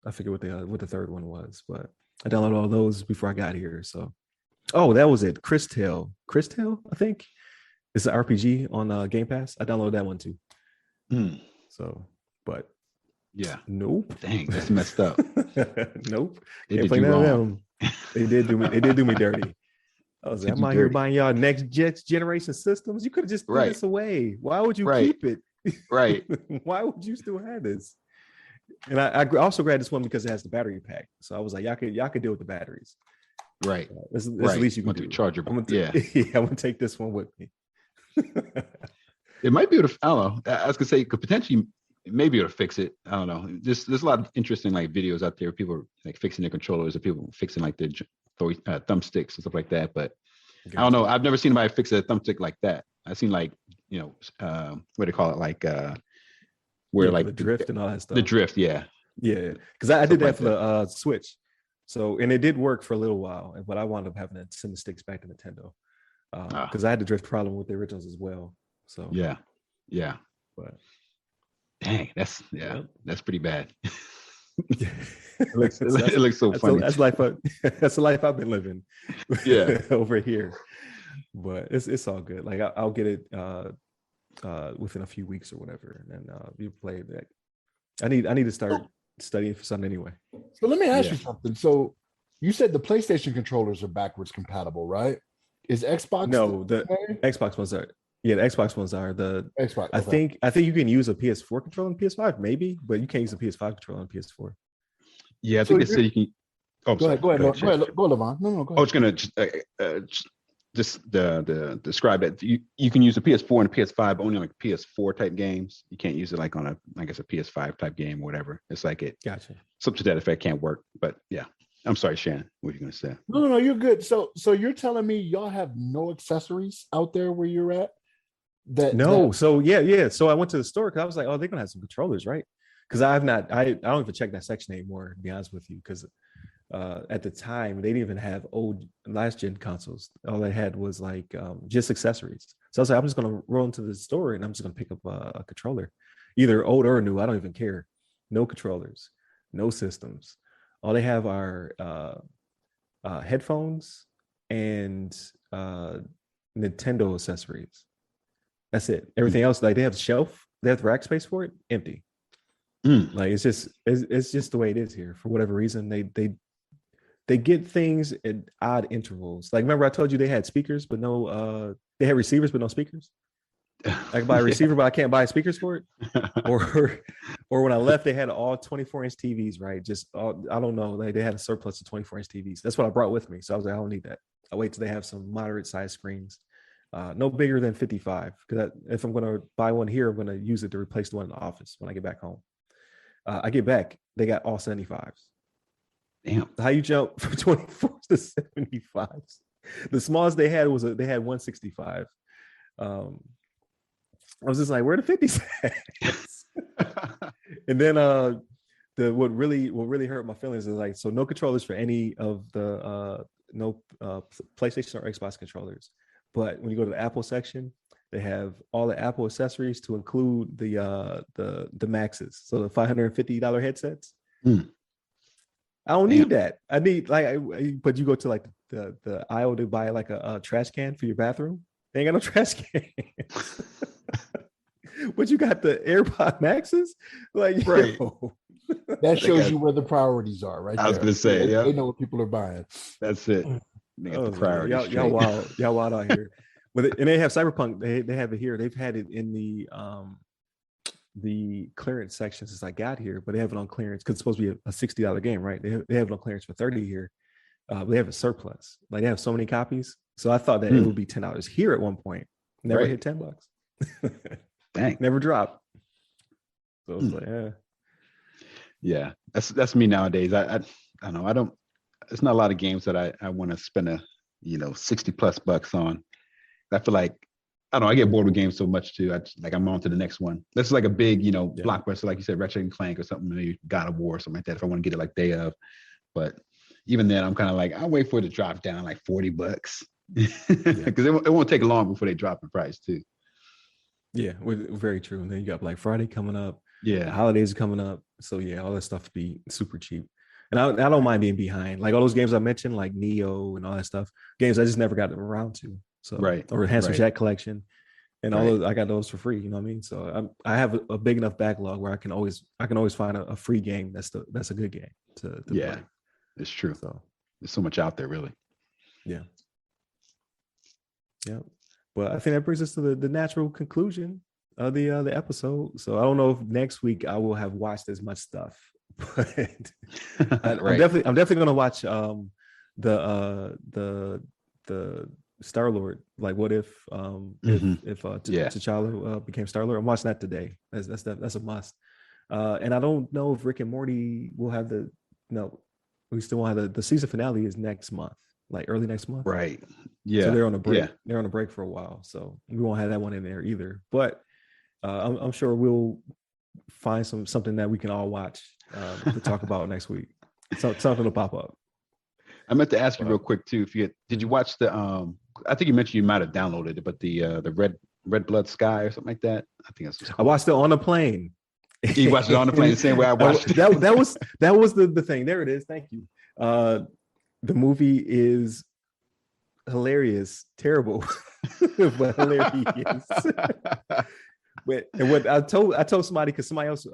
I forget what the third one was, but I downloaded all those before I got here. So, that was it. Chris Tale, I think it's an RPG on Game Pass. I downloaded that one too. So, but yeah, nope. Dang, that's messed up. Nope. Can't play none of them. They did do me dirty. I was like, I'm out here buying y'all next generation systems. You could have just threw this away. Why would you keep it? Right. Why would you still have this? And I also grabbed this one because it has the battery pack. So I was like, y'all could deal with the batteries. Right. That's the least you can do. Chargeable. I'm gonna take this one with me. It might be able to, I don't know. I was gonna say could potentially maybe able to fix it. I don't know. There's a lot of interesting like videos out there. People are like fixing their controllers, or people fixing like their thumbsticks and stuff like that. But I don't know. I've never seen anybody fix a thumbstick like that. I've seen like what do they call it? Like where like the drift and all that stuff. The drift, yeah. Because I did that for the Switch. So and it did work for a little while, but I wound up having to send the sticks back to Nintendo because I had the drift problem with the originals as well. So yeah. But dang, that's pretty bad. It looks so funny. That's the life I've been living. Yeah, over here. But it's all good. Like I'll get it within a few weeks or whatever, and you play that. I need to start studying for something anyway. So let me ask you something. So you said the PlayStation controllers are backwards compatible, right? Is Xbox? No, the Xbox ones are. Yeah, the Xbox ones are the Xbox. Okay. I think you can use a PS4 controller on PS5, maybe, but you can't use a PS5 controller on PS4. Yeah, I think they said you can. Oh, go ahead, LeVon. No, go ahead. I was gonna just describe that you can use a PS4 and a PS5 only on like PS4 type games. You can't use it like on a PS5 type game or whatever. It's like it. Gotcha. Something to that effect can't work. But yeah, I'm sorry, Shannon. What are you gonna say? No, you're good. So you're telling me y'all have no accessories out there where you're at? So yeah. So I went to the store because I was like, they're gonna have some controllers, right? Because I don't even check that section anymore, to be honest with you, because at the time they didn't even have old last gen consoles. All they had was like just accessories. So I was like, I'm just gonna roll into the store and I'm just gonna pick up a controller, either old or new. I don't even care. No controllers, no systems. All they have are headphones and Nintendo accessories. That's it. Everything else, like they have shelf, they have rack space for it, empty. Like it's just the way it is here. For whatever reason, they get things at odd intervals. Like remember I told you they had speakers, but no, they had receivers, but no speakers. I can buy a receiver, but I can't buy speakers for it. Or when I left, they had all 24-inch TVs, right? I don't know. Like they had a surplus of 24-inch TVs. That's what I brought with me. So I was like, I don't need that. I'll wait till they have some moderate size screens. No bigger than 55. Because if I'm going to buy one here, I'm going to use it to replace the one in the office when I get back home. I get back, they got all 75s. Damn. How you jump from 24s to 75s? The smallest they had they had 165. I was just like, where the 50s at? And then what really hurt my feelings is like, so no controllers for any of the PlayStation or Xbox controllers. But when you go to the Apple section, they have all the Apple accessories to include the Maxes, so the $550 headsets. I don't need that. I need but you go to like the aisle to buy like a trash can for your bathroom. They ain't got no trash cans. But you got the AirPod Maxes, like right. That shows you where the priorities are, right? I was gonna say, they know what people are buying. That's it. They got the priorities. Y'all wild out here. And they have Cyberpunk. They have it here. They've had it in the clearance section since I got here, but they have it on clearance because it's supposed to be a $60 game, right? They have it on clearance for $30 here. They have a surplus. Like they have so many copies. So I thought that it would be $10 here at one point. Never hit $10. Dang. Never dropped. So I was like, yeah. That's me nowadays. I don't know. I don't. It's not a lot of games that I want to spend $60+ on. I feel like I don't know. I get bored with games so much too. I'm on to the next one. This is like a big, blockbuster, like you said, Ratchet and Clank or something, maybe God of War or something like that. If I want to get it like day of, but even then, I'm kind of like, I'll wait for it to drop down like $40 because it won't take long before they drop in price too. Yeah, very true. And then you got Black Friday coming up. Yeah, the holidays are coming up. So yeah, all that stuff to be super cheap. And I don't mind being behind. Like all those games I mentioned, like Neo and all that stuff, games I just never got around to. So or Handsome Jack collection, and all those I got those for free. You know what I mean? So I have a big enough backlog where I can always find a free game that's a good game to play. It's true. So there's so much out there, really. Yeah. But I think that brings us to the natural conclusion of the episode. So I don't know if next week I will have watched as much stuff, but I'm definitely gonna watch the Star-Lord. Like, what if T'Challa became Star-Lord? I'm watching that today. That's a must. And I don't know if Rick and Morty will have we still won't have the season finale is next month, like early next month. Right. Yeah. So they're on a break. Yeah. They're on a break for a while. So we won't have that one in there either. But I'm sure we'll find something that we can all watch to talk about next week. Something will pop up. I meant to ask you real quick too. Did you watch the I think you mentioned you might have downloaded it, but the Red Blood Sky or something like that. I think that's I watched it on a plane. You watched it on the plane the same way I watched it. That was the thing. There it is. Thank you. The movie is hilarious, terrible, but hilarious. And what I told somebody, because somebody else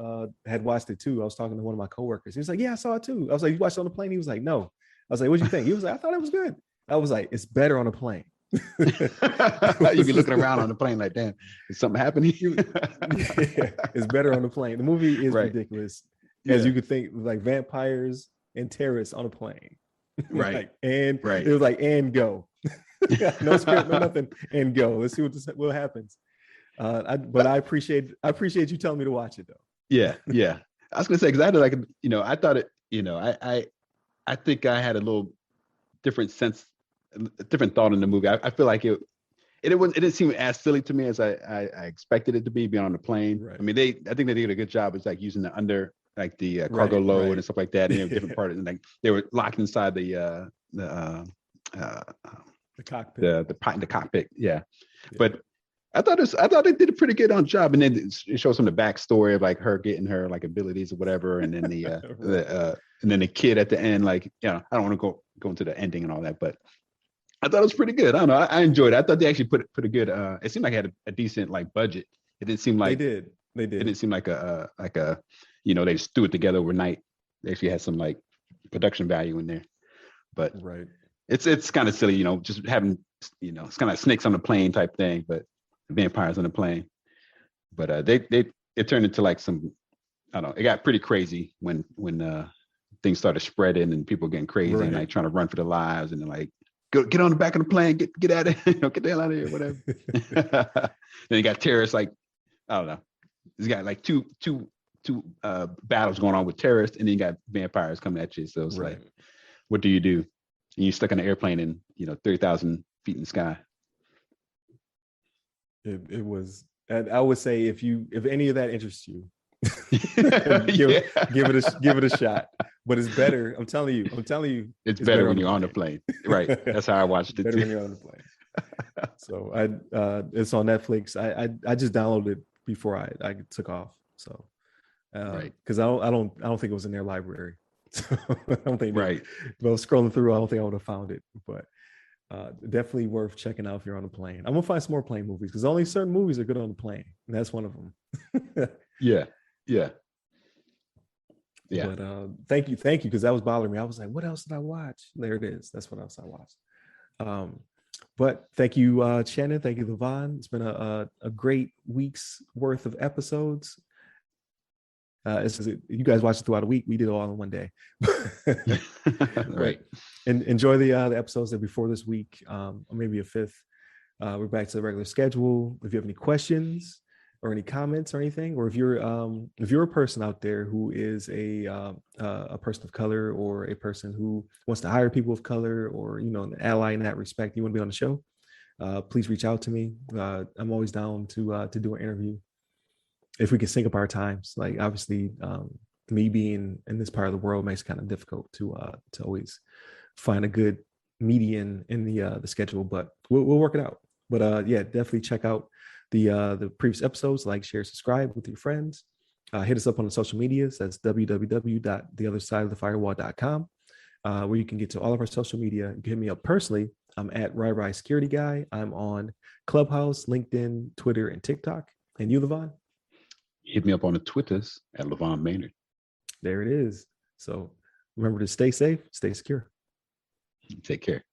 had watched it too. I was talking to one of my coworkers. He was like, "Yeah, I saw it too." I was like, "You watched it on the plane?" He was like, "No." I was like, "What'd you think?" He was like, "I thought it was good." I was like, "It's better on a plane." You be looking around on the plane like, damn, is something happening? It's better on the plane. The movie is ridiculous, as you could think, like vampires and terrorists on a plane, right? It was like, and go, no script, no nothing, and go. Let's see what happens. But I appreciate you telling me to watch it though. Yeah. I was gonna say, because I had I thought it, I think I had a little different thought in the movie. I feel like it didn't seem as silly to me as I expected it to be on the plane. Right. I mean, I think they did a good job. It's like using the cargo load and stuff like that, and different part of it. And like they were locked inside the cockpit. The cockpit. Yeah. But I thought they did a pretty good job. And then it shows some of the backstory of like her getting her like abilities or whatever, and then and then the kid at the end, like, I don't want to go into the ending and all that, but I thought it was pretty good. I don't know. I enjoyed it. I thought they actually put a good. It seemed like it had a decent like budget. It didn't seem like they did. It didn't seem like a they just threw it together overnight. They actually had some like production value in there. But it's kind of silly, just having it's kind of snakes on the plane type thing, but vampires on the plane. But it turned into like some, I don't know. It got pretty crazy when things started spreading and people getting crazy and like trying to run for their lives and then like. Get on the back of the plane, get out of here, get the hell out of here, whatever. Then you got terrorists, like, I don't know. He's got like two battles going on with terrorists, and then you got vampires coming at you. So it's like, what do you do? And you're stuck on an airplane in 30,000 feet in the sky. It was, and I would say if any of that interests you, give it a shot. But it's better. I'm telling you, it's better when you're on the plane. Right. That's how I watched it. Better when you're on the plane. So it's on Netflix. I just downloaded it before I took off. So because I don't think it was in their library. So I don't think but I was scrolling through, I don't think I would have found it. But definitely worth checking out if you're on a plane. I'm gonna find some more plane movies because only certain movies are good on the plane, and that's one of them. Yeah. But thank you, because that was bothering me. I was like, what else did I watch? There it is. That's what else I watched. But thank you, Shannon. Thank you, LeVon. It's been a great week's worth of episodes. You guys watched it throughout a week. We did it all in one day. Right. And enjoy the episodes that before this week, or maybe a fifth. We're back to the regular schedule. If you have any questions or any comments or anything, or if you're a person out there who is a person of color or a person who wants to hire people of color or an ally in that respect, you want to be on the show, please reach out to me. I'm always down to do an interview if we can sync up our times. Like obviously, me being in this part of the world makes it kind of difficult to always find a good median in the schedule, but we'll work it out. But yeah, definitely check out the previous episodes, like, share, subscribe with your friends. Hit us up on the social medias. That's www.theothersideofthefirewall.com, where you can get to all of our social media. You can hit me up personally. I'm at Rai Security Guy. I'm on Clubhouse, LinkedIn, Twitter, and TikTok. And you, LeVon? Hit me up on the Twitters at LeVon Maynard. There it is. So remember to stay safe, stay secure. Take care.